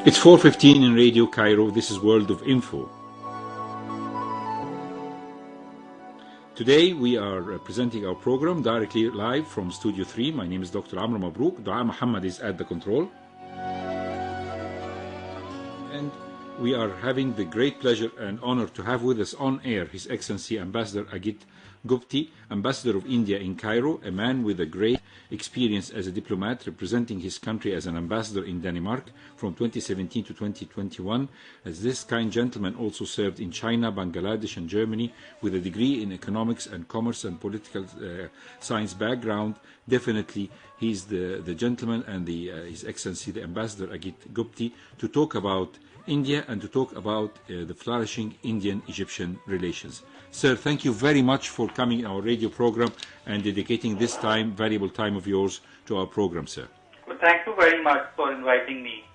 It's 4:15 in Radio Cairo. This is World of Info. Today we are presenting our program directly live from Studio 3. My name is Dr. Amr Mabrouk. Dua Muhammad is at the control. And we are having the great pleasure and honor to have with us on air His Excellency Ambassador Gupte, Ambassador of India in Cairo, a man with a great experience as a diplomat representing his country as an ambassador in Denmark from 2017 to 2021. As this kind gentleman also served in China, Bangladesh and Germany with a degree in economics and commerce and political science background. Definitely he's the gentleman and His Excellency the Ambassador Gupte to talk about India and to talk about the flourishing Indian-Egyptian relations. Sir, thank you very much for coming in our radio program and dedicating this time, valuable time of yours, to our program, sir. Well, thank you very much for inviting me.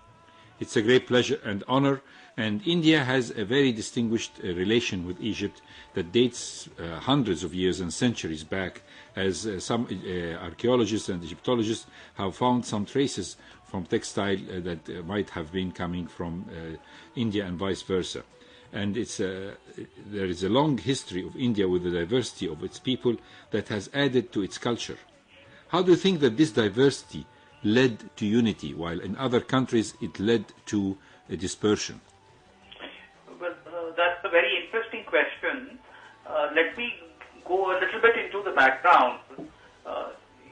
It's a great pleasure and honor. And India has a very distinguished relation with Egypt that dates hundreds of years and centuries back, as some archaeologists and Egyptologists have found some traces from textile that might have been coming from India and vice versa. And there is a long history of India with the diversity of its people that has added to its culture. How do you think that this diversity led to unity, while in other countries it led to dispersion? Well, that's a very interesting question. Let me go a little bit into the background.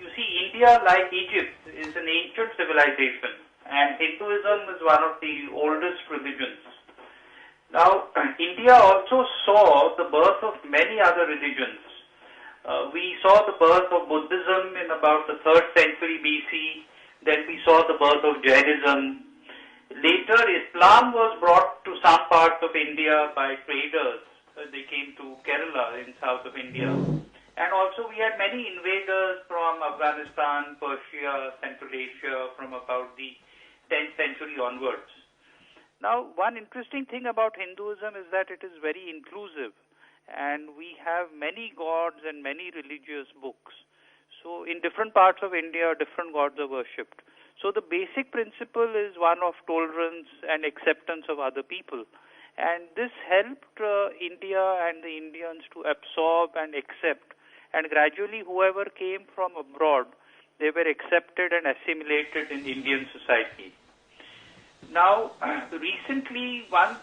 You see, India, like Egypt, is an ancient civilization, and Hinduism is one of the oldest religions. Now, India also saw the birth of many other religions. We saw the birth of Buddhism in about the 3rd century BC. Then we saw the birth of Jainism. Later, Islam was brought to some parts of India by traders. They came to Kerala in south of India. And also we had many invaders from Afghanistan, Persia, Central Asia from about the 10th century onwards. Now, one interesting thing about Hinduism is that it is very inclusive, and we have many gods and many religious books. So in different parts of India, different gods are worshipped. So the basic principle is one of tolerance and acceptance of other people. And this helped India and the Indians to absorb and accept. And gradually, whoever came from abroad, they were accepted and assimilated in Indian society. Now, recently, when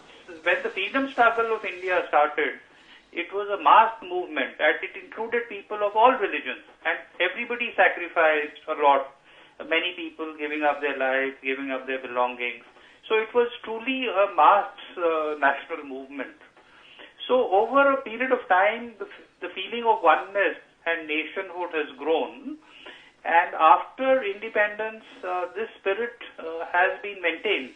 the freedom struggle of India started, it was a mass movement, and it included people of all religions, and everybody sacrificed a lot. Many people giving up their lives, giving up their belongings. So it was truly a mass national movement. So over a period of time, the feeling of oneness and nationhood has grown. And after independence, this spirit has been maintained.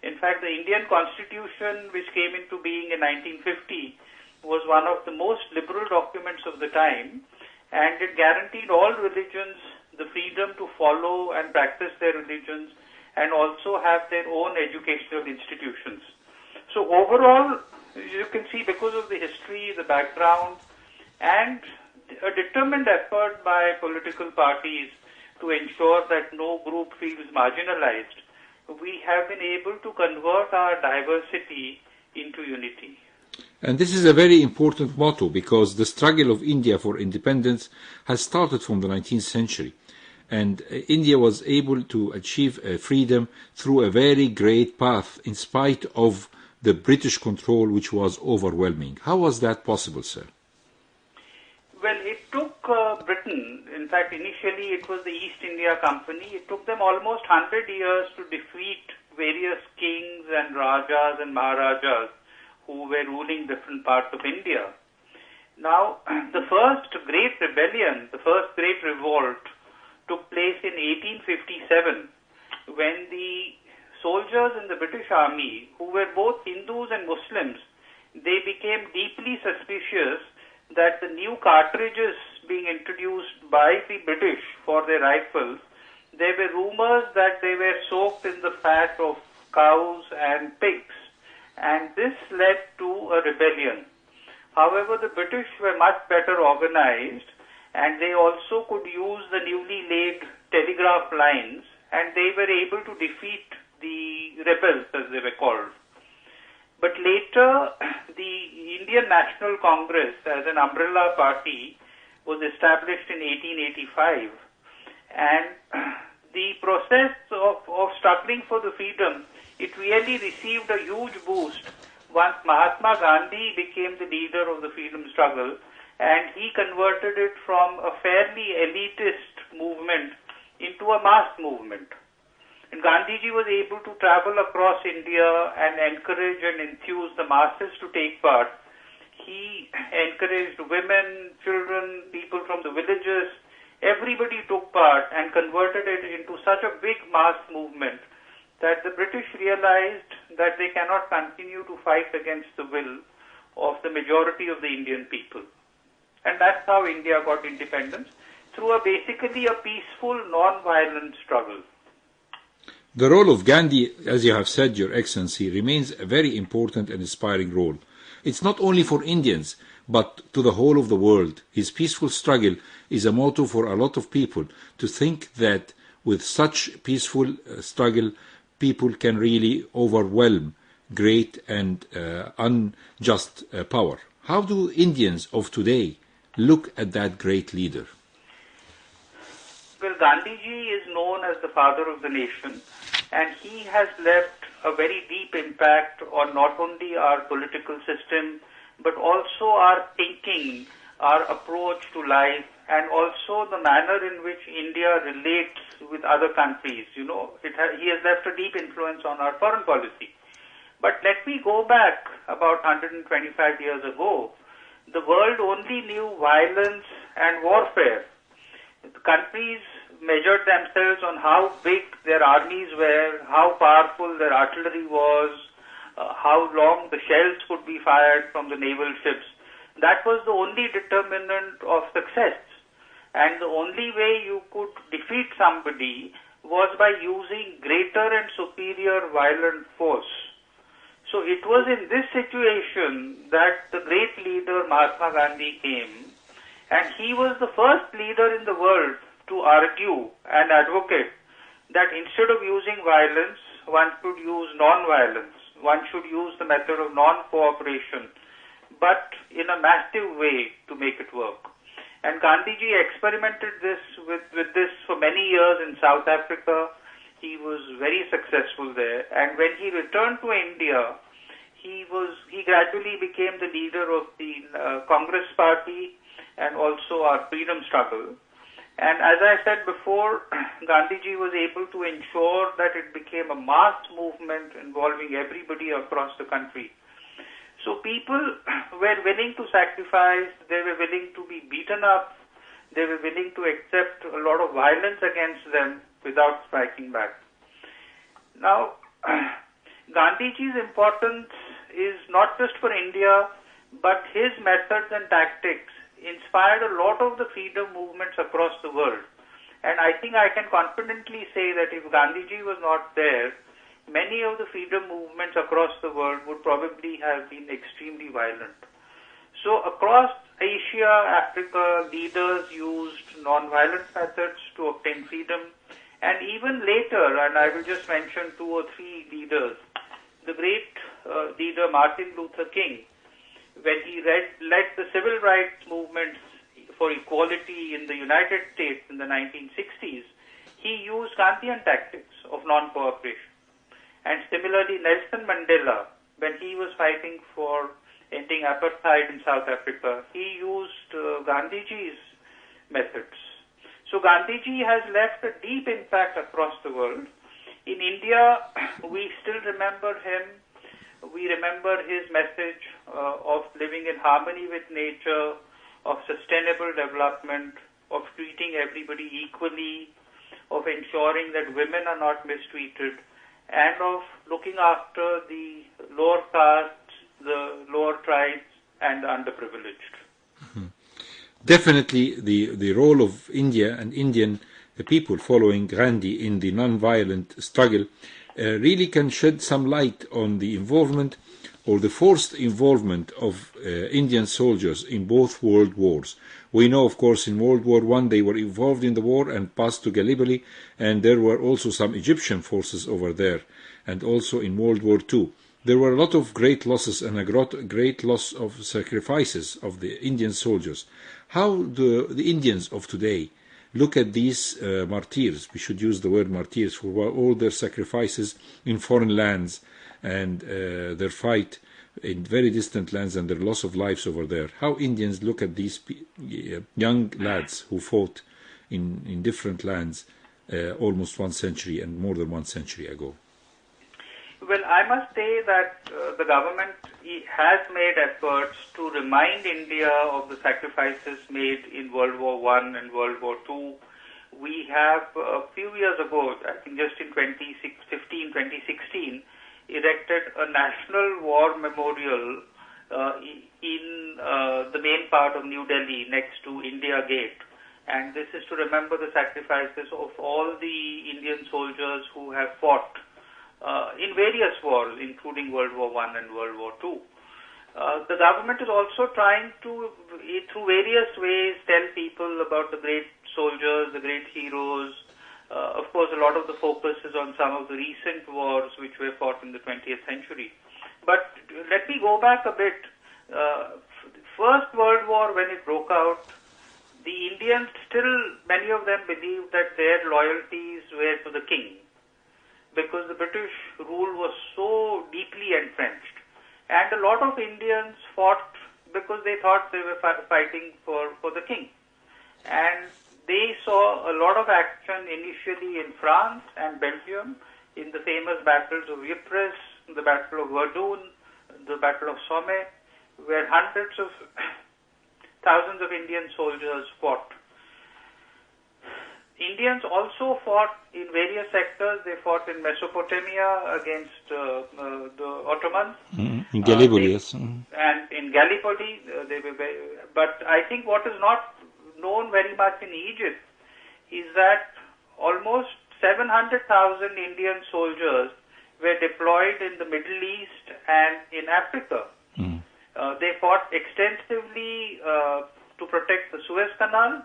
In fact, the Indian Constitution, which came into being in 1950, was one of the most liberal documents of the time, and it guaranteed all religions the freedom to follow and practice their religions and also have their own educational institutions. So overall, you can see, because of the history, the background, and a determined effort by political parties to ensure that no group feels marginalized, we have been able to convert our diversity into unity. And this is a very important motto, because the struggle of India for independence has started from the 19th century. And India was able to achieve freedom through a very great path, in spite of the British control, which was overwhelming. How was that possible, sir? Well, it took Britain, in fact, initially it was the East India Company. It took them almost 100 years to defeat various kings and rajas and maharajas who were ruling different parts of India. Now, the first great rebellion, the first great revolt, took place in 1857, when the soldiers in the British Army, who were both Hindus and Muslims, they became deeply suspicious that the new cartridges being introduced by the British for their rifles, there were rumors that they were soaked in the fat of cows and pigs, and this led to a rebellion. However, the British were much better organized, and they also could use the newly laid telegraph lines, and they were able to defeat the rebels, as they were called. But later, the Indian National Congress, as an umbrella party, was established in 1885. And the process of struggling for the freedom, it really received a huge boost once Mahatma Gandhi became the leader of the freedom struggle, and he converted it from a fairly elitist movement into a mass movement. And Gandhiji was able to travel across India and encourage and enthuse the masses to take part. He encouraged women, children, people from the villages. Everybody took part and converted it into such a big mass movement that the British realized that they cannot continue to fight against the will of the majority of the Indian people. And that's how India got independence, through basically a peaceful, non-violent struggle. The role of Gandhi, as you have said, Your Excellency, remains a very important and inspiring role. It's not only for Indians, but to the whole of the world. His peaceful struggle is a motto for a lot of people, to think that with such peaceful struggle, people can really overwhelm great and unjust power. How do Indians of today look at that great leader? Well, Gandhiji is known as the father of the nation, and he has left a very deep impact on not only our political system, but also our thinking, our approach to life, and also the manner in which India relates with other countries. You know, he has left a deep influence on our foreign policy. But let me go back about 125 years ago. The world only knew violence and warfare. The countries measured themselves on how big their armies were, how powerful their artillery was, how long the shells could be fired from the naval ships. That was the only determinant of success. And the only way you could defeat somebody was by using greater and superior violent force. So it was in this situation that the great leader Mahatma Gandhi came, and he was the first leader in the world to argue and advocate that instead of using violence, one should use non-violence. One should use the method of non-cooperation, but in a massive way to make it work. And Gandhiji experimented with this for many years in South Africa. He was very successful there. And when he returned to India, he gradually became the leader of the Congress Party and also our freedom struggle. And as I said before, Gandhiji was able to ensure that it became a mass movement involving everybody across the country. So people were willing to sacrifice, they were willing to be beaten up, they were willing to accept a lot of violence against them without striking back. Now, Gandhiji's importance is not just for India, but his methods and tactics inspired a lot of the freedom movements across the world. And I think I can confidently say that if Gandhiji was not there, many of the freedom movements across the world would probably have been extremely violent. So across Asia, Africa, leaders used non-violent methods to obtain freedom. And even later, and I will just mention 2 or 3 leaders, the great leader Martin Luther King, when he led the civil rights movements for equality in the United States in the 1960s, he used Gandhian tactics of non-cooperation. And similarly, Nelson Mandela, when he was fighting for ending apartheid in South Africa, he used Gandhiji's methods. So Gandhiji has left a deep impact across the world. In India, we still remember him. We remember his message of living in harmony with nature, of sustainable development, of treating everybody equally, of ensuring that women are not mistreated, and of looking after the lower castes, the lower tribes, and the underprivileged. Mm-hmm. Definitely the role of India and Indian people following Gandhi in the non-violent struggle really can shed some light on the involvement or the forced involvement of Indian soldiers in both world wars. We know, of course, in World War I they were involved in the war and passed to Gallipoli, and there were also some Egyptian forces over there. and also in World War II. There were a lot of great losses and a great loss of sacrifices of the Indian soldiers. How do the Indians of today look at these martyrs? We should use the word martyrs for all their sacrifices in foreign lands and their fight in very distant lands and their loss of lives over there. How Indians look at these young lads who fought in different lands almost 1 century and more than 1 century ago. Well, I must say that the government has made efforts to remind India of the sacrifices made in World War I and World War II. We have, a few years ago, I think just in 2016, erected a national war memorial in the main part of New Delhi next to India Gate. And this is to remember the sacrifices of all the Indian soldiers who have fought in various wars, including World War I and World War II. The government is also trying to, through various ways, tell people about the great soldiers, the great heroes. Of course, a lot of the focus is on some of the recent wars which were fought in the 20th century. But let me go back a bit. First World War, when it broke out, the Indians still, many of them believed that their loyalties were to the king, because the British rule was so deeply entrenched. And a lot of Indians fought because they thought they were fighting for the king. And they saw a lot of action initially in France and Belgium in the famous battles of Ypres, the Battle of Verdun, the Battle of Somme, where hundreds of thousands of Indian soldiers fought. Indians also fought in various sectors. They fought in Mesopotamia against the Ottomans. In Gallipoli, yes. And in Gallipoli, they were but I think what is not known very much in Egypt is that almost 700,000 Indian soldiers were deployed in the Middle East and in Africa. They fought extensively to protect the Suez Canal.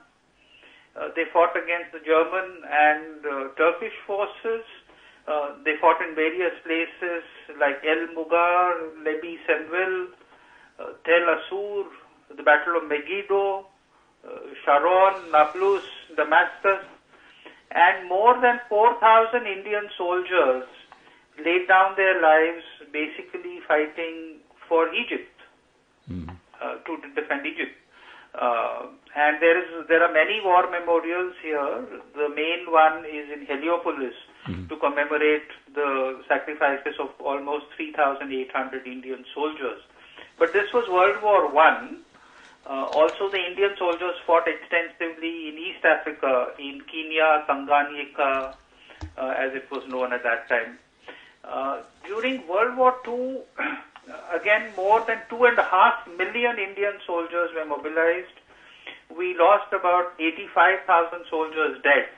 They fought against the German and Turkish forces. They fought in various places like El Mughar, Lebi Semvil, Tel Assur, the Battle of Megiddo, Sharon, Nablus, Damascus, and more than 4,000 Indian soldiers laid down their lives basically fighting for Egypt, to defend Egypt. And there are many war memorials here. The main one is in Heliopolis to commemorate the sacrifices of almost 3,800 Indian soldiers. But this was World War I. Also, the Indian soldiers fought extensively in East Africa, in Kenya, Tanganyika, as it was known at that time. During World War II, again, more than 2.5 million Indian soldiers were mobilized. We lost about 85,000 soldiers dead.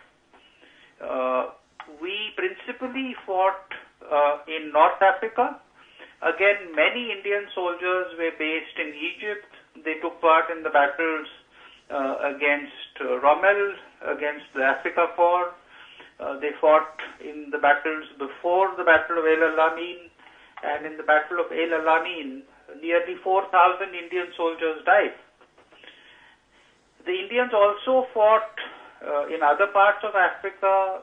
We principally fought in North Africa. Again, many Indian soldiers were based in Egypt. They took part in the battles against Rommel, against the Africa Corps. They fought in the battles before the Battle of El Alamein, and in the Battle of El Alamein, nearly 4,000 Indian soldiers died. The Indians also fought in other parts of Africa,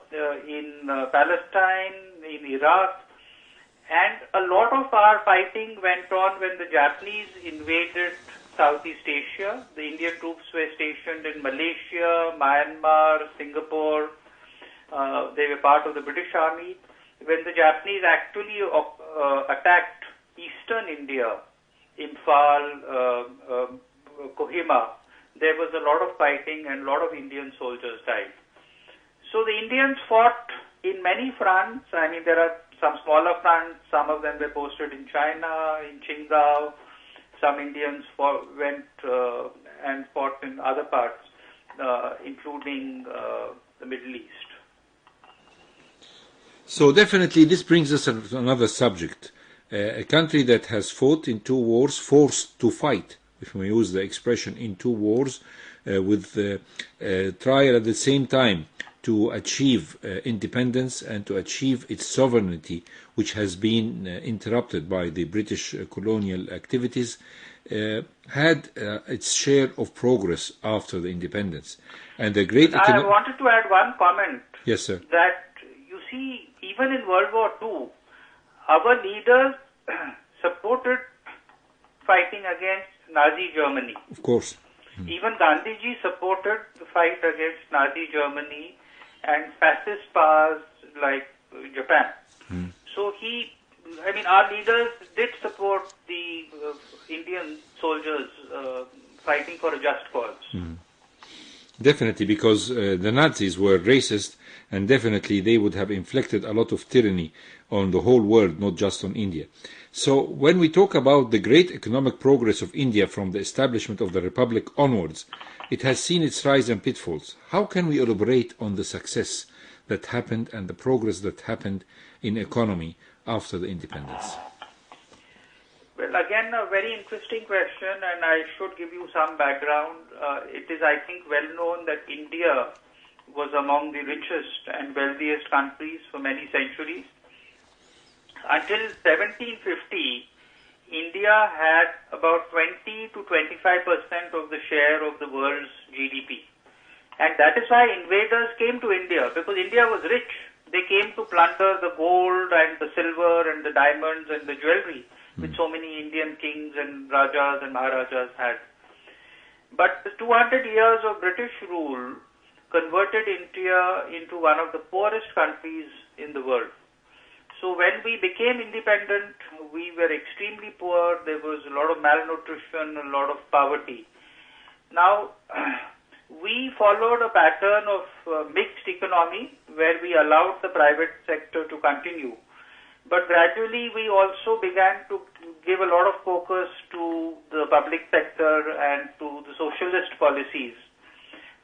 in Palestine, in Iraq, and a lot of our fighting went on when the Japanese invaded Southeast Asia. The Indian troops were stationed in Malaysia, Myanmar, Singapore. They were part of the British Army. When the Japanese actually attacked eastern India, Imphal, Kohima, there was a lot of fighting and a lot of Indian soldiers died. So the Indians fought in many fronts. I mean, there are some smaller fronts. Some of them were posted in China, in Qingdao. Some Indians went and fought in other parts, including the Middle East. So definitely this brings us to another subject. A country that has fought in 2 wars, forced to fight, if we use the expression, in 2 wars, with trial at the same time to achieve independence and to achieve its sovereignty, which has been interrupted by the British colonial activities, had its share of progress after the independence. And the great I wanted to add one comment. Yes, sir. That you see, even in World War II, our leaders supported fighting against Nazi Germany. Of course. Even Gandhiji supported the fight against Nazi Germany and fascist powers like Japan. So our leaders did support the Indian soldiers fighting for a just cause. Definitely, because the Nazis were racist, and definitely they would have inflicted a lot of tyranny on the whole world, not just on India. So when we talk about the great economic progress of India from the establishment of the Republic onwards, it has seen its rise and pitfalls. How can we elaborate on the success that happened and the progress that happened in economy after the independence? Well, again, a very interesting question, and I should give you some background. It is, I think, well known that India was among the richest and wealthiest countries for many centuries. Until 1750, India had about 20 to 25% of the share of the world's GDP. And that is why invaders came to India, because India was rich. They came to plunder the gold and the silver and the diamonds and the jewelry, which so many Indian kings and Rajas and Maharajas had. But the 200 years of British rule converted India into one of the poorest countries in the world. So when we became independent, we were extremely poor. There was a lot of malnutrition, a lot of poverty. Now, we followed a pattern of mixed economy where we allowed the private sector to continue. But gradually, we also began to give a lot of focus to the public sector and to the socialist policies.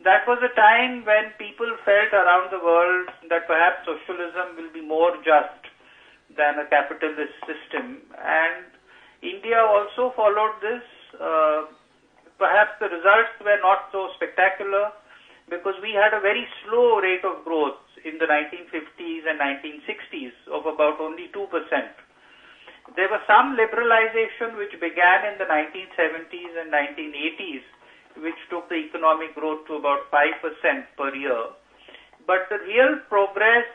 That was a time when people felt around the world that perhaps socialism will be more just than a capitalist system. And India also followed this. Perhaps the results were not so spectacular because we had a very slow rate of growth in the 1950s and 1960s of about only 2%. There was some liberalization which began in the 1970s and 1980s, which took the economic growth to about 5% per year. But the real progress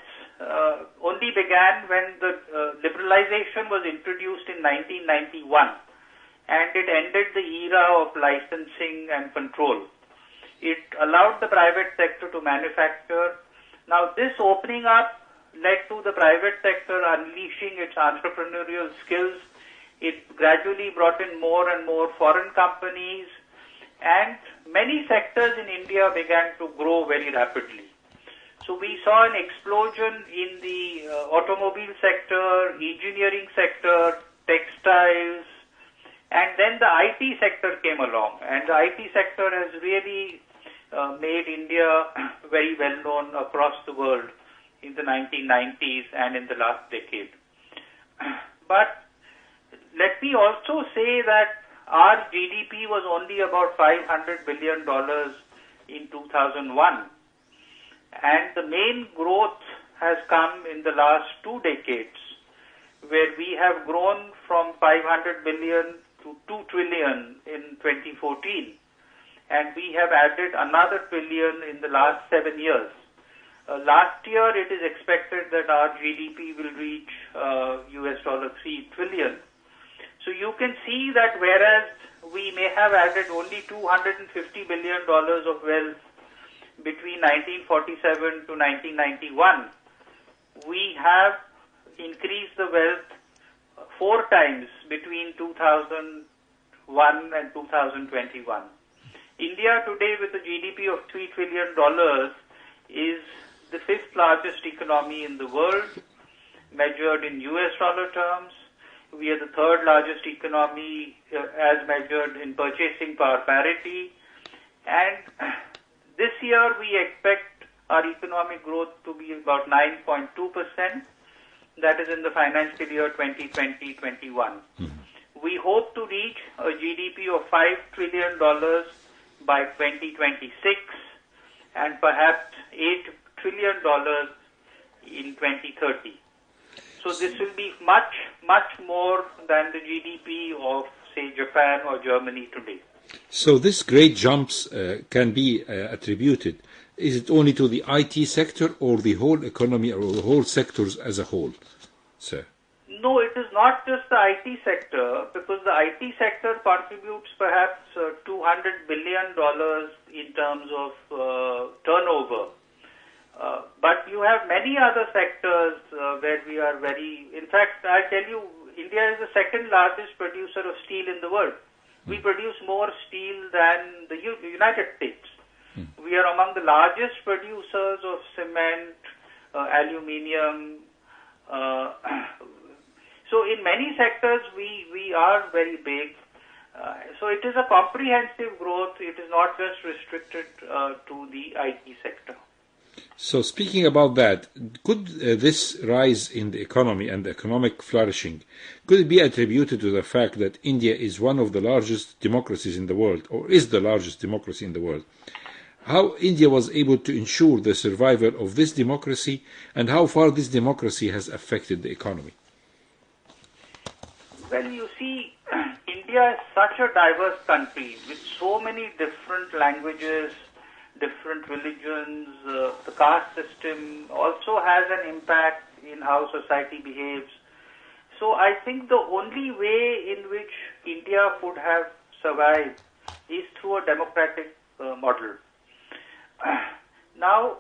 only began when the liberalization was introduced in 1991, and it ended the era of licensing and control. It allowed the private sector to manufacture. Now, this opening up led to the private sector unleashing its entrepreneurial skills. It gradually brought in more and more foreign companies, and many sectors in India began to grow very rapidly. So we saw an explosion in the automobile sector, engineering sector, textiles, and then the IT sector came along. And the IT sector has really made India very well known across the world in the 1990s and in the last decade. But let me also say that our GDP was only about $500 billion in 2001. And the main growth has come in the last 2 decades, where we have grown from 500 billion to 2 trillion in 2014. And we have added another trillion in the last 7 years. Last year, it is expected that our GDP will reach $3 trillion. So you can see that whereas we may have added only $250 billion of wealth between 1947 to 1991, we have increased the wealth 4 times between 2001 and 2021. India today, with a GDP of $3 trillion, is the 5th largest economy in the world, measured in US dollar terms. We are the 3rd largest economy as measured in purchasing power parity. And this year, we expect our economic growth to be about 9.2%. That is in the financial year 2020-21. We hope to reach a GDP of $5 trillion by 2026 and perhaps $8 trillion in 2030. So this will be much, much more than the GDP of, say, Japan or Germany today. So this great jumps can be attributed. Is it only to the IT sector or the whole economy or the whole sectors as a whole, sir? No, it is not just the IT sector, because the IT sector contributes perhaps $200 billion in terms of turnover. But you have many other sectors where we are very... In fact, I'll tell you, India is the second largest producer of steel in the world. We produce more steel than the United States. We are among the largest producers of cement, aluminium. So in many sectors, we are very big. So it is a comprehensive growth. It is not just restricted to the IT sector. So speaking about that, could this rise in the economy and the economic flourishing, could it be attributed to the fact that India is one of the largest democracies in the world, or is the largest democracy in the world? How India was able to ensure the survival of this democracy, and how far this democracy has affected the economy? Well, you see, India is such a diverse country with so many different languages, different religions. The caste system also has an impact in how society behaves. So I think the only way in which India would have survived is through a democratic model. Now,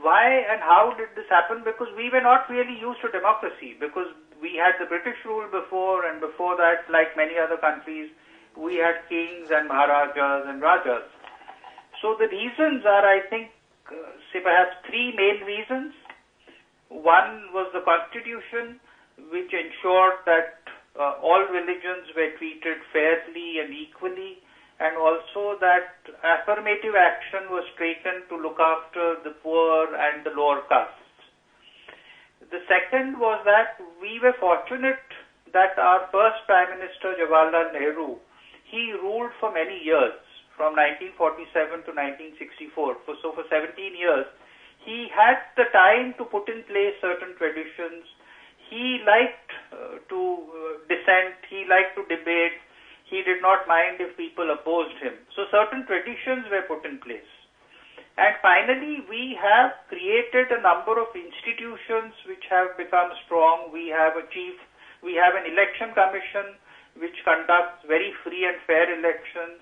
why and how did this happen? Because we were not really used to democracy, because we had the British rule before, and before that, like many other countries, we had kings and maharajas and rajas. So the reasons are, I think, say perhaps three main reasons. One was the constitution, which ensured that all religions were treated fairly and equally, and also that affirmative action was taken to look after the poor and the lower castes. The second was that we were fortunate that our first Prime Minister, Jawaharlal Nehru, he ruled for many years, from 1947 to 1964. So for 17 years, he had the time to put in place certain traditions. He liked to dissent, he liked to debate. He did not mind if people opposed him. So certain traditions were put in place. And finally, we have created a number of institutions which have become strong. We have an election commission which conducts very free and fair elections.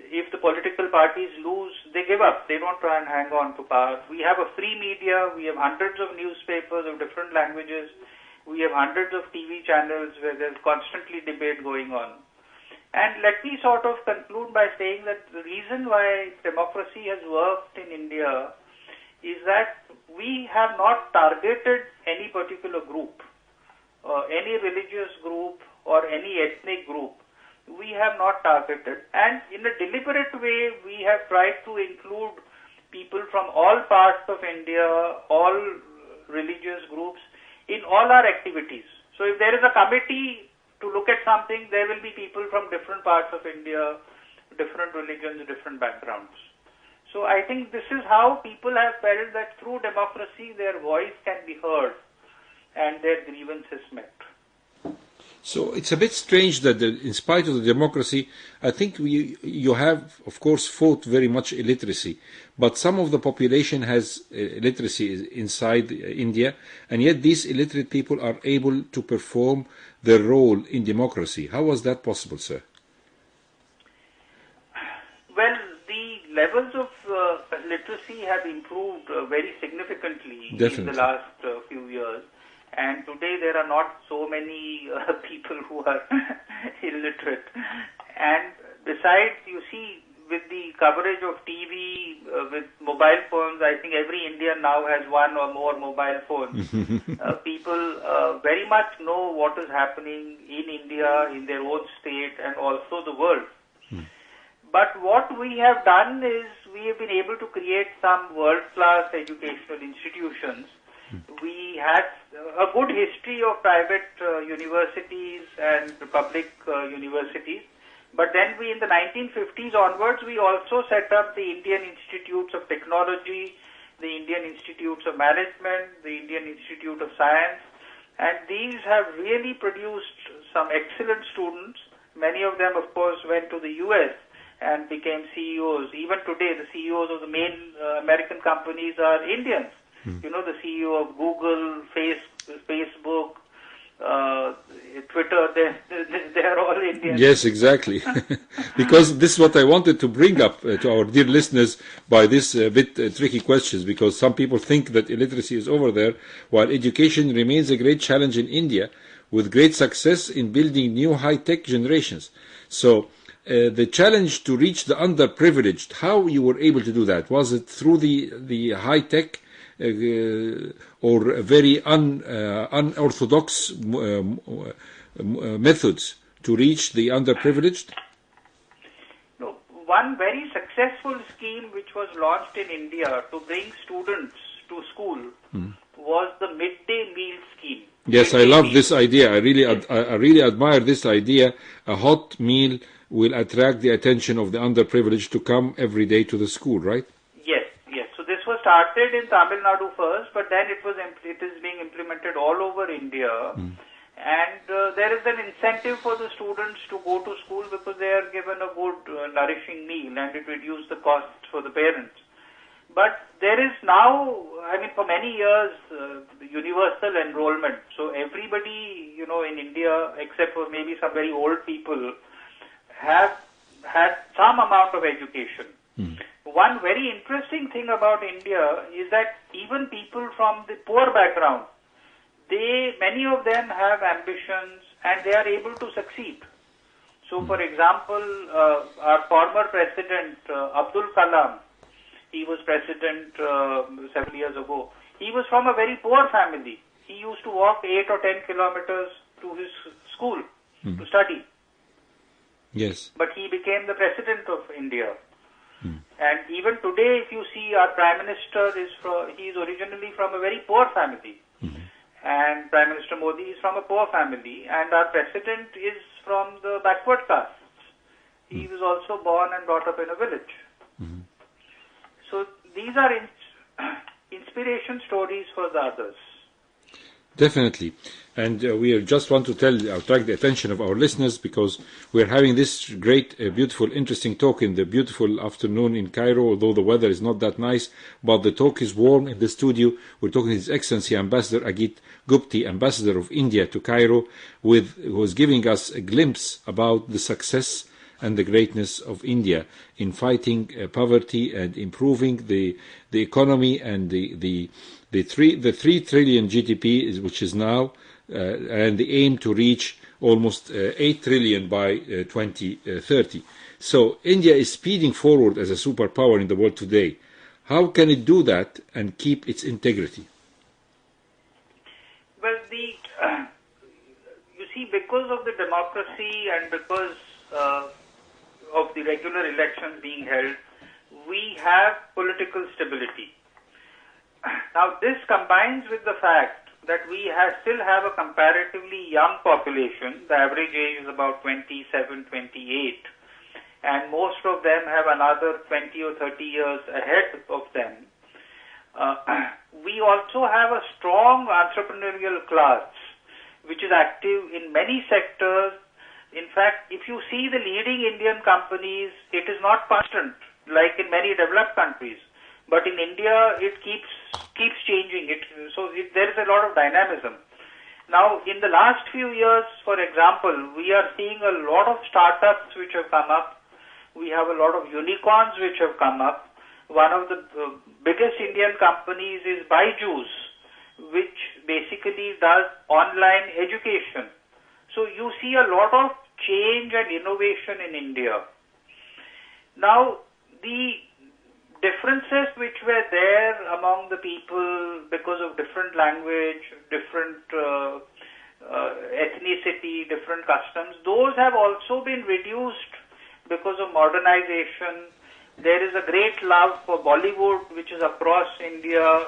If the political parties lose, they give up. They don't try and hang on to power. We have a free media. We have hundreds of newspapers of different languages. We have hundreds of TV channels where there's constantly debate going on. And let me sort of conclude by saying that the reason why democracy has worked in India is that we have not targeted any particular group, any religious group or any ethnic group. We have not targeted, and in a deliberate way we have tried to include people from all parts of India, all religious groups, in all our activities. So if there is a committee to look at something, there will be people from different parts of India, different religions, different backgrounds. So I think this is how people have felt that through democracy their voice can be heard and their grievances met. So it's a bit strange that in spite of the democracy, I think you have, of course, fought very much illiteracy, but some of the population has literacy inside India, and yet these illiterate people are able to perform their role in democracy. How was that possible, sir? Well, the levels of literacy have improved very significantly in the last few years. And today there are not so many people who are illiterate. And besides, you see, with the coverage of TV, with mobile phones, I think every Indian now has one or more mobile phones. People very much know what is happening in India, in their own state, and also the world. But what we have done is we have been able to create some world-class educational institutions. We had a good history of private universities and public universities, but then in the 1950s onwards, we also set up the Indian Institutes of Technology, the Indian Institutes of Management, the Indian Institute of Science, and these have really produced some excellent students. Many of them, of course, went to the US and became CEOs. Even today, the CEOs of the main American companies are Indians. You know, the CEO of Google, Facebook, Twitter, they are all Indians. Yes, exactly. Because this is what I wanted to bring up to our dear listeners by this bit tricky questions, because some people think that illiteracy is over there, while education remains a great challenge in India, with great success in building new high-tech generations. So the challenge to reach the underprivileged, how you were able to do that? Was it through the high-tech or very unorthodox methods to reach the underprivileged? No, one very successful scheme which was launched in India to bring students to school was the midday meal scheme. Yes, I love this idea. I really admire this idea. A hot meal will attract the attention of the underprivileged to come every day to the school, right? Yes. So this was started in Tamil Nadu first, but then it is being implemented all over India. And there is an incentive for the students to go to school because they are given a good, nourishing meal, and it reduces the cost for the parents. But there is now, for many years, universal enrollment. So everybody, in India, except for maybe some very old people, have had some amount of education. One very interesting thing about India is that even people from the poor background, many of them have ambitions and they are able to succeed. So, for example, our former president, Abdul Kalam, he was president several years ago. He was from a very poor family. He used to walk 8 or 10 kilometers to his school to study. Yes. But he became the president of India. And even today, if you see, our Prime Minister he is originally from a very poor family. And Prime Minister Modi is from a poor family. And our president is from the backward castes. He was also born and brought up in a village. So these are inspiration stories for the others. Definitely. And we just want to attract the attention of our listeners, because we're having this great, beautiful, interesting talk in the beautiful afternoon in Cairo, although the weather is not that nice, but the talk is warm in the studio. We're talking to His Excellency Ambassador Agit Gupte, Ambassador of India to Cairo, who is giving us a glimpse about the success and the greatness of India in fighting poverty and improving the economy, and the 3 trillion GDP, which is now, and the aim to reach almost 8 trillion by 2030. So India is speeding forward as a superpower in the world today. How can it do that and keep its integrity? Well, you see, because of the democracy and because of the regular elections being held, we have political stability. Now, this combines with the fact that we still have a comparatively young population. The average age is about 27, 28, and most of them have another 20 or 30 years ahead of them. We also have a strong entrepreneurial class, which is active in many sectors. In fact, if you see the leading Indian companies, it is not constant like in many developed countries. But in India, it keeps changing. There is a lot of dynamism. Now, in the last few years, for example, we are seeing a lot of startups which have come up. We have a lot of unicorns which have come up. One of the biggest Indian companies is Byju's, which basically does online education. So you see a lot of change and innovation in India. Now, the differences which were there among the people because of different language, different ethnicity, different customs, those have also been reduced because of modernization. There is a great love for Bollywood, which is across India.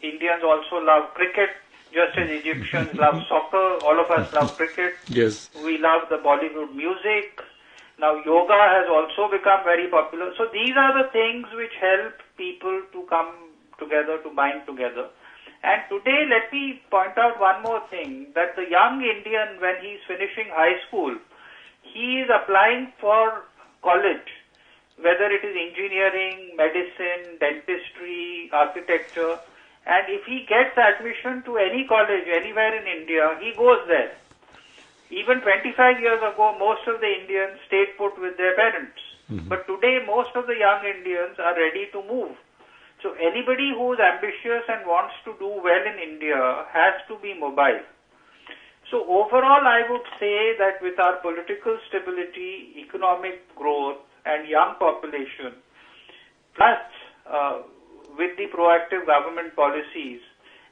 Indians also love cricket, just as Egyptians love soccer. All of us love cricket. Yes. We love the Bollywood music. Now, yoga has also become very popular. So these are the things which help people to come together, to bind together. And today, let me point out one more thing, that the young Indian, when he's finishing high school, he is applying for college, whether it is engineering, medicine, dentistry, architecture, and if he gets admission to any college anywhere in India, he goes there. Even 25 years ago, most of the Indians stayed put with their parents. But today, most of the young Indians are ready to move. So anybody who is ambitious and wants to do well in India has to be mobile. So overall, I would say that with our political stability, economic growth, and young population, plus with the proactive government policies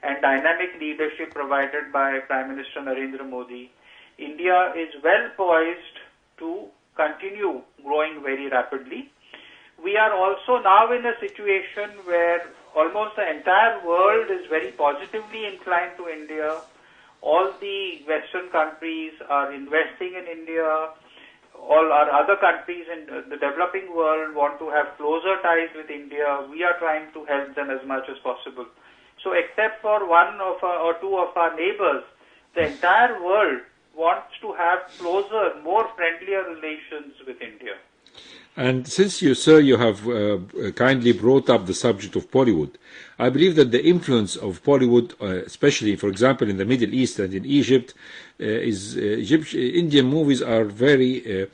and dynamic leadership provided by Prime Minister Narendra Modi, India is well poised to continue growing very rapidly. We are also now in a situation where almost the entire world is very positively inclined to India. All the Western countries are investing in India. All our other countries in the developing world want to have closer ties with India. We are trying to help them as much as possible. So except for one of or two of our neighbors, the entire world wants to have closer, more friendlier relations with India. And since you, sir, you have kindly brought up the subject of Bollywood, I believe that the influence of Bollywood, especially, for example, in the Middle East and in Egypt, Indian movies are very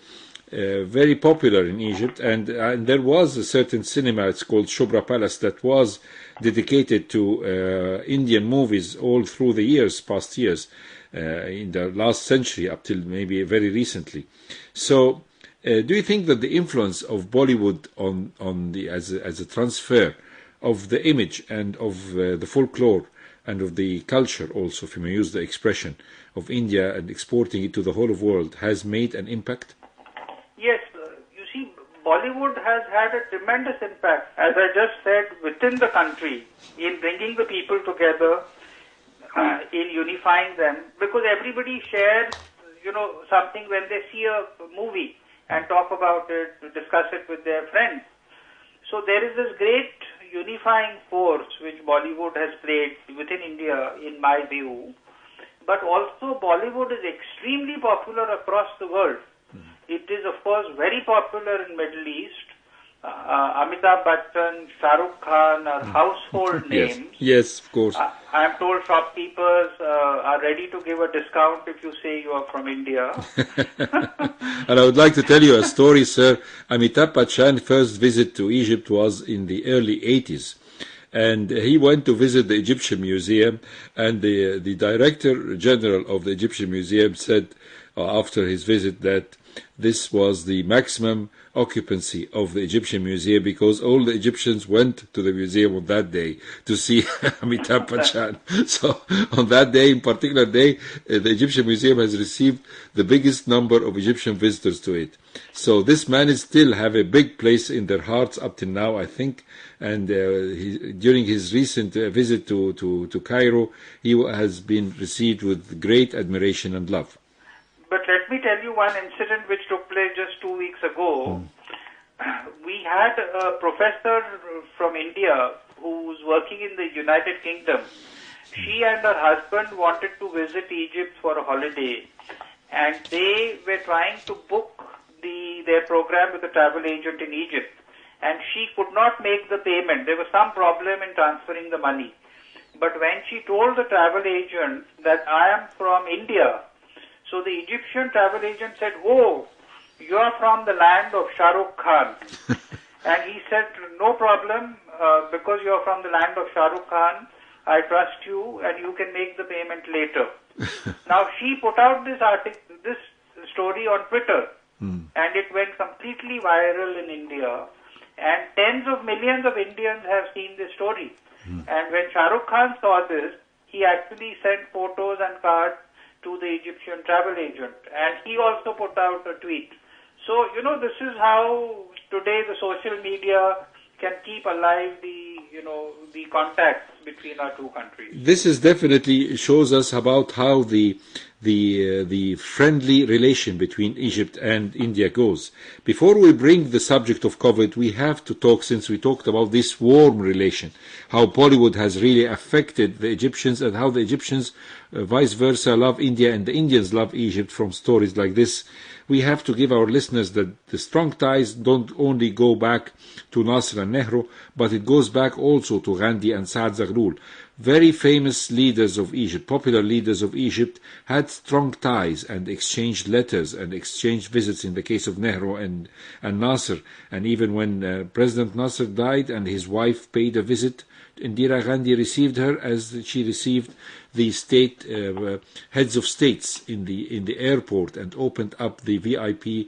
popular in Egypt, and there was a certain cinema, it's called Shubra Palace, that was dedicated to Indian movies all through the years, past years, in the last century up till maybe very recently. So, do you think that the influence of Bollywood on the as a transfer of the image and of the folklore and of the culture also, if you may use the expression, of India and exporting it to the whole of the world has made an impact? Yes, you see, Bollywood has had a tremendous impact, as I just said, within the country, in bringing the people together, in unifying them, because everybody shares, something when they see a movie and talk about it, discuss it with their friends. So there is this great unifying force which Bollywood has played within India, in my view. But also Bollywood is extremely popular across the world. It is, of course, very popular in Middle East. Amitabh Bachchan, Shah Rukh Khan are household names. Yes, of course. I am told shopkeepers are ready to give a discount if you say you are from India. And I would like to tell you a story, sir. Amitabh Bachchan's first visit to Egypt was in the early 80s. And he went to visit the Egyptian Museum, and the Director General of the Egyptian Museum said after his visit that this was the maximum occupancy of the Egyptian Museum because all the Egyptians went to the museum on that day to see Amitabh Bachchan. So on that day, in particular day, the Egyptian Museum has received the biggest number of Egyptian visitors to it. So this man is still have a big place in their hearts up till now, I think. And during his recent visit to Cairo, he has been received with great admiration and love. But let me tell you one incident which took place just 2 weeks ago. We had a professor from India who was working in the United Kingdom. She and her husband wanted to visit Egypt for a holiday, and they were trying to book their program with a travel agent in Egypt, and she could not make the payment. There was some problem in transferring the money. But when she told the travel agent that I am from India, so the Egyptian travel agent said, "Oh, you are from the land of Shah Rukh Khan." And he said, "No problem, because you are from the land of Shah Rukh Khan, I trust you and you can make the payment later." Now she put out this story on Twitter, and it went completely viral in India, and tens of millions of Indians have seen this story. And when Shah Rukh Khan saw this, he actually sent photos and cards to the Egyptian travel agent, and he also put out a tweet. So, this is how today the social media can keep alive the contacts between our two countries. This is definitely shows us about how the the friendly relation between Egypt and India goes. Before we bring the subject of COVID, we have to talk, since we talked about this warm relation, how Bollywood has really affected the Egyptians and how the Egyptians, vice versa, love India and the Indians love Egypt from stories like this. We have to give our listeners that the strong ties don't only go back to Nasser and Nehru, but it goes back also to Gandhi and Saad Zaghloul. Very famous leaders of Egypt, popular leaders of Egypt, had strong ties and exchanged letters and exchanged visits in the case of Nehru and Nasser. And even when President Nasser died and his wife paid a visit, Indira Gandhi received her as she received the state heads of states in the airport and opened up the VIP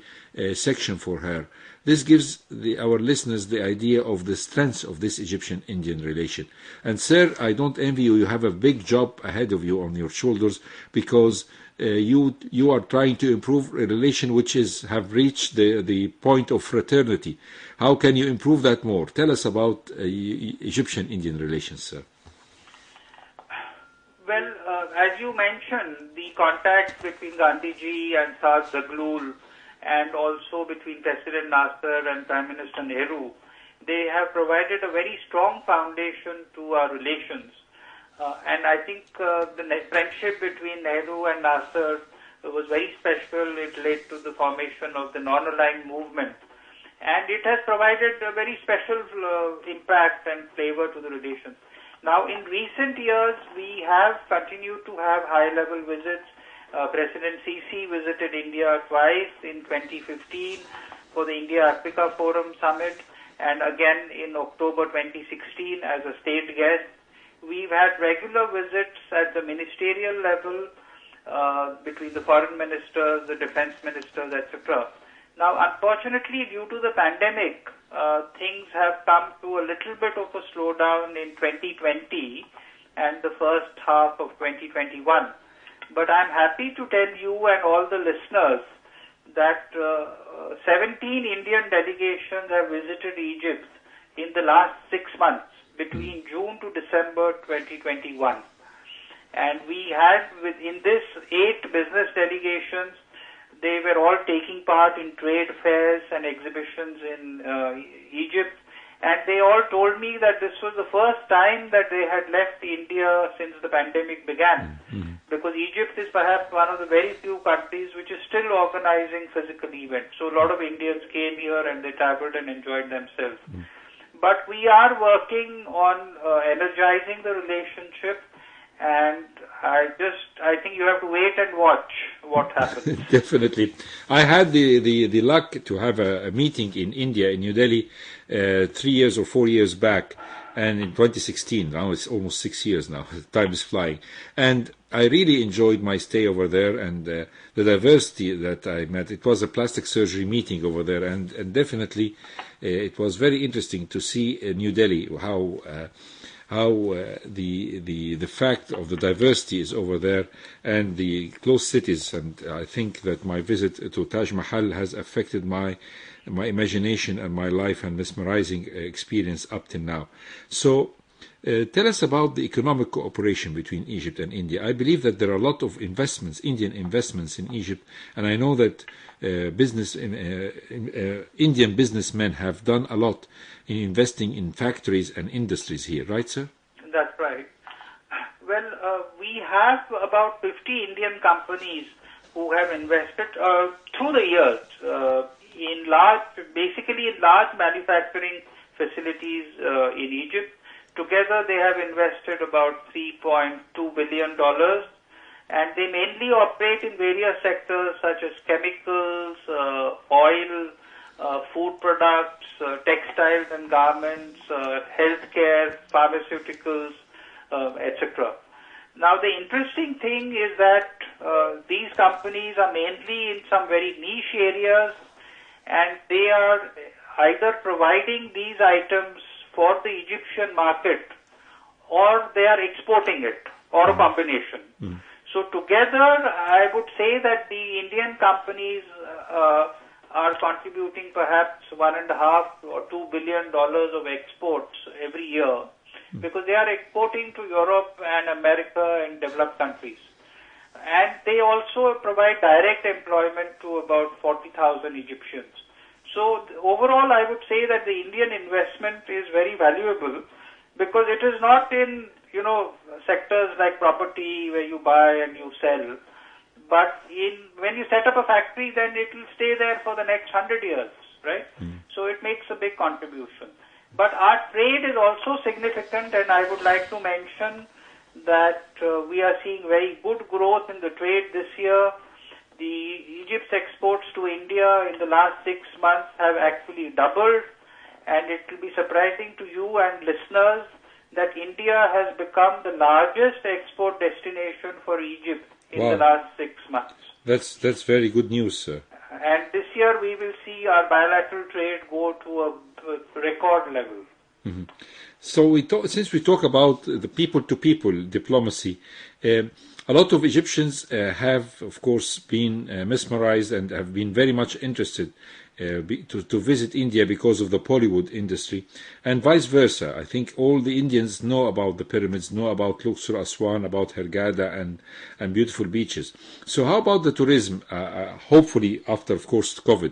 section for her. This gives our listeners the idea of the strength of this Egyptian-Indian relation. And sir, I don't envy you. You have a big job ahead of you on your shoulders, because you are trying to improve a relation which have reached the point of fraternity. How can you improve that more? Tell us about Egyptian-Indian relations, sir. Well, as you mentioned, the contact between Gandhiji and Saad Zaghloul, and also between President Nasser and Prime Minister Nehru, they have provided a very strong foundation to our relations. And I think the friendship between Nehru and Nasser was very special. It led to the formation of the non-aligned movement. And it has provided a very special impact and flavor to the relations. Now, in recent years, we have continued to have high-level visits. President Sisi visited India twice in 2015 for the India-Africa Forum Summit, and again in October 2016 as a state guest. We've had regular visits at the ministerial level between the foreign ministers, the defense ministers, etc. Now, unfortunately, due to the pandemic, things have come to a little bit of a slowdown in 2020 and the first half of 2021. But I'm happy to tell you and all the listeners that 17 Indian delegations have visited Egypt in the last 6 months, between June to December 2021. And we had, within this 8 business delegations, they were all taking part in trade fairs and exhibitions in Egypt. And they all told me that this was the first time that they had left India since the pandemic began. Mm-hmm. Because Egypt is perhaps one of the very few countries which is still organizing physical events. So a lot of Indians came here and they traveled and enjoyed themselves. Mm. But we are working on energizing the relationship, and I think you have to wait and watch what happens. Definitely. I had the luck to have a meeting in India, in New Delhi, 3 years or 4 years back, and in 2016, now it's almost 6 years now, time is flying. And I really enjoyed my stay over there, and the diversity that I met. It was a plastic surgery meeting over there, and definitely it was very interesting to see New Delhi, how the fact of the diversity is over there, and the close cities. And I think that my visit to Taj Mahal has affected my imagination and my life and mesmerizing experience up till now. So tell us about the economic cooperation between Egypt and India. I believe that there are a lot of investments, Indian investments in Egypt, and I know that Indian businessmen have done a lot in investing in factories and industries here, right, sir? That's right. Well, we have about 50 Indian companies who have invested through the years in large manufacturing facilities in Egypt. Together, they have invested about $3.2 billion, and they mainly operate in various sectors such as chemicals, oil, food products, textiles and garments, healthcare, pharmaceuticals, etc. Now, the interesting thing is that these companies are mainly in some very niche areas, and they are either providing these items for the Egyptian market, or they are exporting it, or a combination. Mm. So together, I would say that the Indian companies are contributing perhaps $1.5 or $2 billion of exports every year, because they are exporting to Europe and America and developed countries. And they also provide direct employment to about 40,000 Egyptians. So overall, I would say that the Indian investment is very valuable because it is not in, sectors like property where you buy and you sell. But when you set up a factory, then it will stay there for the next 100 years, right? So it makes a big contribution. But our trade is also significant, and I would like to mention that we are seeing very good growth in the trade this year. Egypt's exports to India in the last 6 months have actually doubled, and it will be surprising to you and listeners that India has become the largest export destination for Egypt in the last 6 months. That's very good news, sir. And this year we will see our bilateral trade go to a record level. Mm-hmm. So since we talk about the people-to-people diplomacy, a lot of Egyptians have, of course, been mesmerized and have been very much interested to visit India because of the Bollywood industry, and vice versa. I think all the Indians know about the pyramids, know about Luxor, Aswan, about Hurghada and beautiful beaches. So how about the tourism, hopefully after, of course, COVID?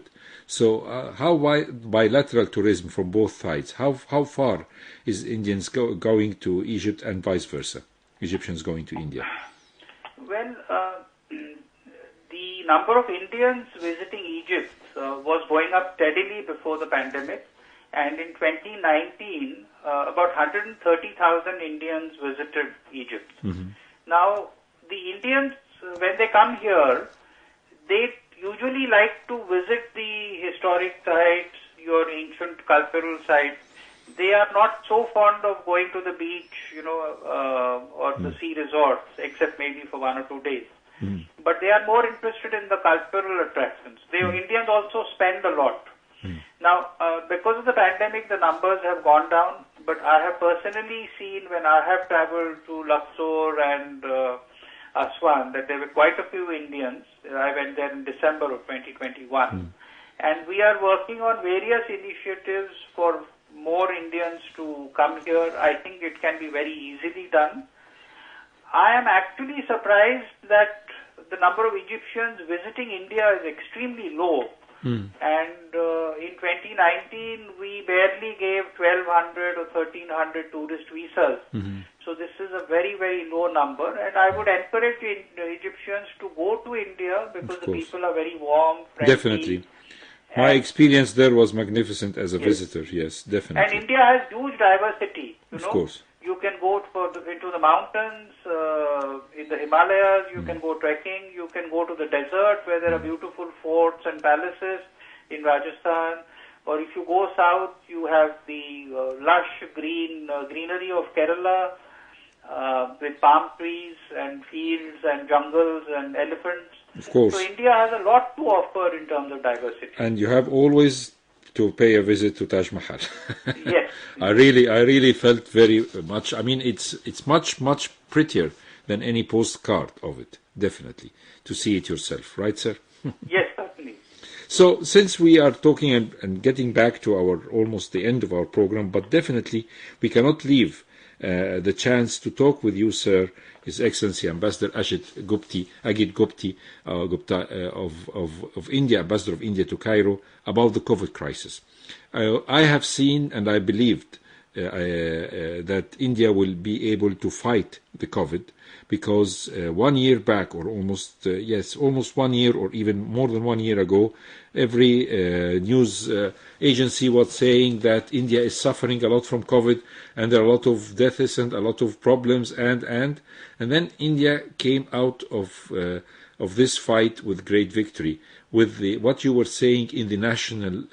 So how bilateral tourism from both sides? How far is Indians going to Egypt and vice versa? Egyptians going to India? Well, the number of Indians visiting Egypt was going up steadily before the pandemic, and in 2019, about 130,000 Indians visited Egypt. Mm-hmm. Now, the Indians, when they come here, they usually like to visit the historic sites, your ancient cultural sites. They are not so fond of going to the beach, or the sea resorts, except maybe for 1 or 2 days. But they are more interested in the cultural attractions. Indians also spend a lot. Now, because of the pandemic, the numbers have gone down, but I have personally seen when I have traveled to Luxor and Aswan that there were quite a few Indians. I went there in December of 2021. And we are working on various initiatives for more Indians to come here. I think it can be very easily done. I am actually surprised that the number of Egyptians visiting India is extremely low. And in 2019, we barely gave 1,200 or 1,300 tourist visas. So this is a very, very low number. And I would encourage Egyptians to go to India because the people are very warm, friendly. Definitely. My experience there was magnificent as a visitor. Yes, definitely. And India has huge diversity. Of course. You can go into the mountains, in the Himalayas, you can go trekking, you can go to the desert where there are beautiful forts and palaces in Rajasthan, or if you go south, you have the lush greenery of Kerala with palm trees and fields and jungles and elephants. Of course. So India has a lot to offer in terms of diversity. And you have always to pay a visit to Taj Mahal. Yes. I really felt very much. I mean, it's much prettier than any postcard of it. Definitely to see it yourself, right, sir? Yes, certainly. So, since we are talking and getting back to almost the end of our program, but definitely we cannot leave the chance to talk with you, sir, His Excellency Ambassador Agit Gupte of India, Ambassador of India to Cairo, about the COVID crisis. I have seen and I believed that India will be able to fight the COVID because 1 year back, or almost 1 year or even more than 1 year ago, every news agency was saying that India is suffering a lot from COVID and there are a lot of deaths and a lot of problems and then India came out of this fight with great victory. With what you were saying in the National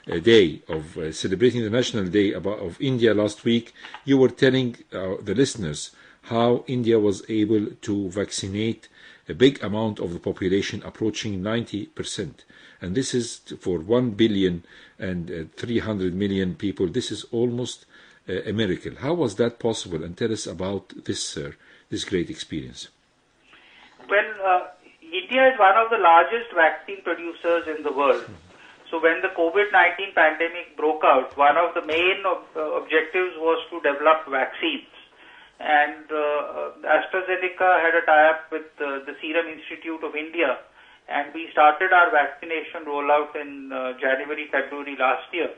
Day of celebrating the National Day of India last week, you were telling the listeners how India was able to vaccinate a big amount of the population, approaching 90%. And this is for 1 billion and 300 million people. This is almost a miracle. How was that possible? And tell us about this, sir, this great experience. Well, India is one of the largest vaccine producers in the world. So when the COVID-19 pandemic broke out, one of the main objectives was to develop vaccines. and AstraZeneca had a tie-up with the Serum Institute of India, and we started our vaccination rollout in January, February last year.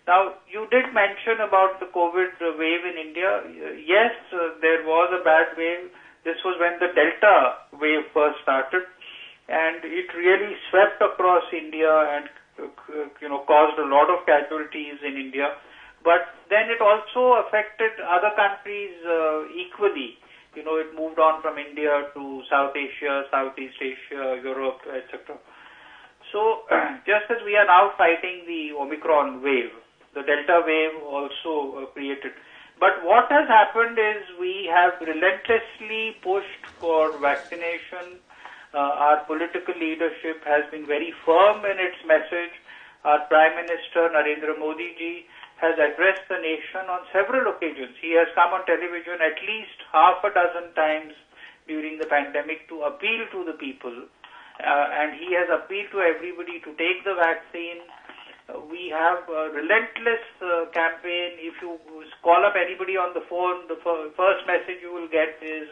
Now, you did mention about the COVID wave in India. Yes, there was a bad wave. This was when the Delta wave first started, and it really swept across India and caused a lot of casualties in India. But then it also affected other countries equally. It moved on from India to South Asia, Southeast Asia, Europe, etc. So just as we are now fighting the Omicron wave, the Delta wave also created. But what has happened is we have relentlessly pushed for vaccination. Our political leadership has been very firm in its message. Our Prime Minister, Narendra Modi ji, has addressed the nation on several occasions. He has come on television at least half a dozen times during the pandemic to appeal to the people. And he has appealed to everybody to take the vaccine. We have a relentless campaign. If you call up anybody on the phone, the first message you will get is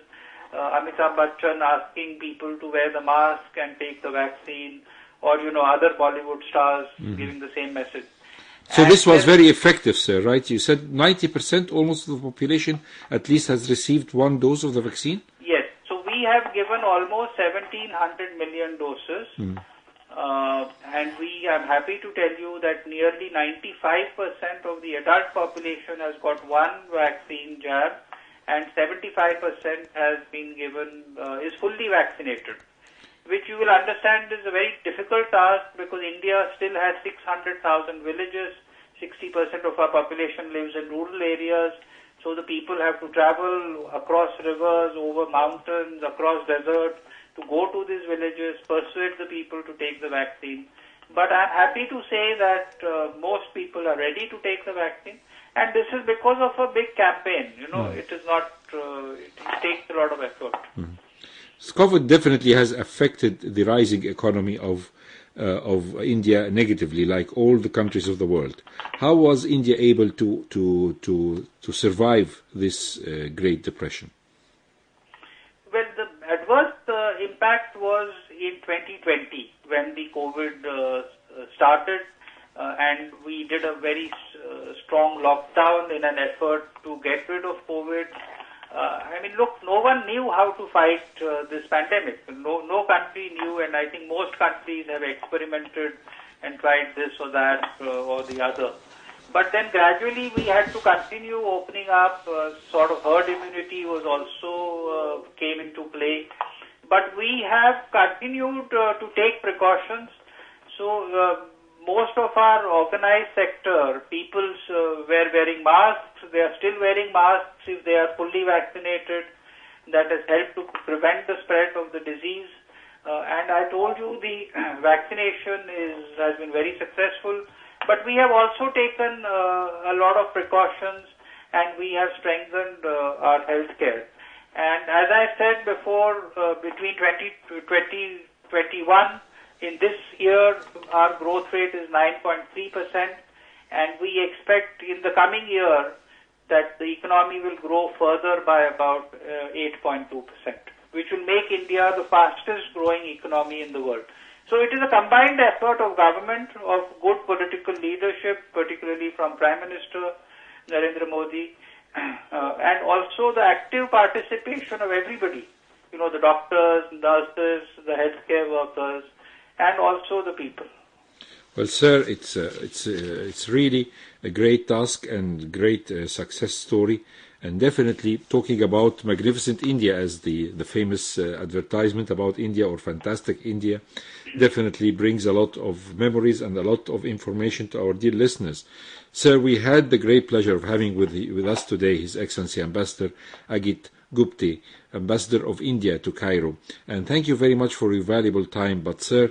Amitabh Bachchan asking people to wear the mask and take the vaccine, or other Bollywood stars giving the same message. So this was very effective, sir, right? You said 90% almost of the population at least has received one dose of the vaccine? Yes. So we have given almost 1,700 million doses. And I'm happy to tell you that nearly 95% of the adult population has got one vaccine jab, and 75% has been given, is fully vaccinated, which you will understand is a very difficult task because India still has 600,000 villages, 60% of our population lives in rural areas, so the people have to travel across rivers, over mountains, across deserts, to go to these villages, persuade the people to take the vaccine. But I'm happy to say that most people are ready to take the vaccine, and this is because of a big campaign. It is not, it takes a lot of effort. COVID definitely has affected the rising economy of India negatively, like all the countries of the world. How was India able to survive this Great Depression? Well, the adverse impact was in 2020 when the COVID started, and we did a very strong lockdown in an effort to get rid of COVID. Look, no one knew how to fight this pandemic. No country knew, and I think most countries have experimented and tried this or that or the other. But then gradually we had to continue opening up. Sort of herd immunity was also came into play. But we have continued to take precautions. So most of our organized sector, people were wearing masks. They are still wearing masks if they are fully vaccinated. That has helped to prevent the spread of the disease. And I told you the vaccination has been very successful. But we have also taken a lot of precautions, and we have strengthened our healthcare. And as I said before, between 2021, in this year, our growth rate is 9.3%, and we expect in the coming year that the economy will grow further by about 8.2%, which will make India the fastest growing economy in the world. So it is a combined effort of government, of good political leadership, particularly from Prime Minister Narendra Modi, and also the active participation of everybody, the doctors, nurses, the healthcare workers, and also the people. Well, sir, it's really a great task and great success story, and definitely talking about magnificent India as the famous advertisement about India or fantastic India definitely brings a lot of memories and a lot of information to our dear listeners. Sir, we had the great pleasure of having with us today His Excellency Ambassador Ajit Gupte, Ambassador of India to Cairo. And thank you very much for your valuable time. But, sir,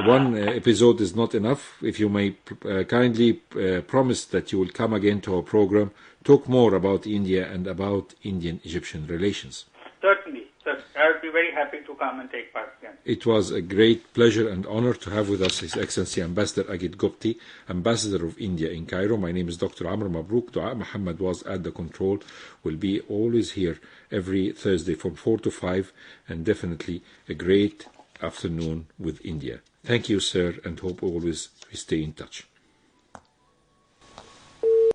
one episode is not enough. If you may kindly promise that you will come again to our program, talk more about India and about Indian-Egyptian relations. Certainly. I would be very happy to come and take part again. It was a great pleasure and honor to have with us His Excellency Ambassador Gupte, Ambassador of India in Cairo. My name is Dr. Amr Mabrouk. Dua Muhammad was at the control. Will be always here every Thursday from 4 to 5, and definitely a great afternoon with India. Thank you, sir, and hope always we stay in touch.